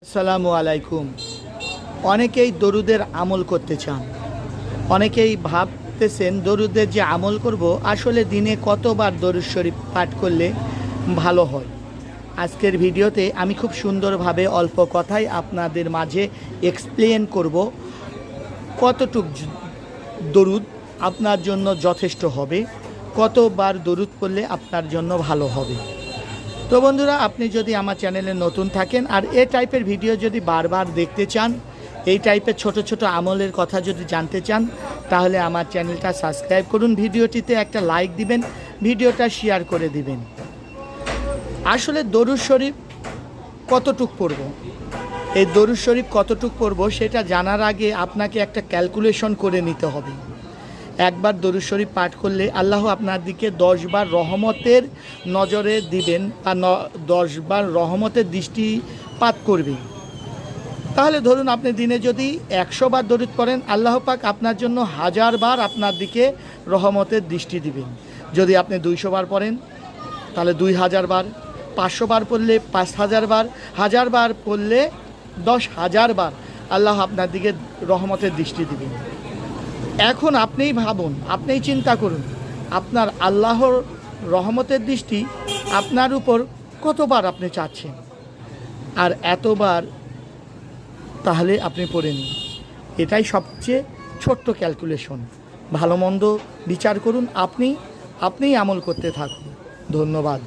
আসসালামু আলাইকুম। অনেকেই দরুদের আমল করতে চান, অনেকেই ভাবতেছেন দরুদের যে আমল করব আসলে দিনে কতবার দরুদ শরীফ পাঠ করলে ভালো হয়। আজকের ভিডিওতে আমি খুব সুন্দরভাবে অল্প কথায় আপনাদের মাঝে এক্সপ্লেন করব কতটুক দরুদ আপনার জন্য যথেষ্ট হবে, কতবার দরুদ পড়লে আপনার জন্য ভালো হবে। তো বন্ধুরা, আপনি যদি আমার চ্যানেলে নতুন থাকেন আর এই টাইপের ভিডিও যদি বারবার দেখতে চান, এই টাইপের ছোট ছোট আমলের কথা যদি জানতে চান, তাহলে আমার চ্যানেলটা সাবস্ক্রাইব করুন, ভিডিওটিতে একটা লাইক দিবেন, ভিডিওটা শেয়ার করে দিবেন। আসলে দরুদ শরীফ কতটুক পড়ব, এই দরুদ শরীফ কতটুক পড়ব সেটা জানার আগে আপনাকে একটা ক্যালকুলেশন করে নিতে হবে। একবার দরুদ শরীফ পাঠ করলে আল্লাহ আপনার দিকে 10 বার রহমতের নজরে দিবেন বা 10 বার রহমতের দৃষ্টিপাত করবেন। তাহলে ধরুন আপনি দিনে যদি 100 বার দরুদ পড়েন, আল্লাহ পাক আপনার জন্য 1000 বার আপনার দিকে রহমতের দৃষ্টি দিবেন। যদি আপনি 200 বার পড়েন তাহলে 2000 বার, 500 বার পড়লে 5000 বার, 1000 বার পড়লে 10,000 বার আল্লাহ আপনার দিকে রহমতের দৃষ্টি দিবেন। এখন আপনিই ভাবুন, আপনিই চিন্তা করুন, আপনার আল্লাহর রহমতের দৃষ্টি আপনার উপর কতবার আপনি চাচ্ছেন, আর এতবার তাহলে আপনি পড়ে নিন। এটাই সবচেয়ে ছোট্ট ক্যালকুলেশন। ভালো মন্দ বিচার করুন, আপনিই আমল করতে থাকুন। ধন্যবাদ।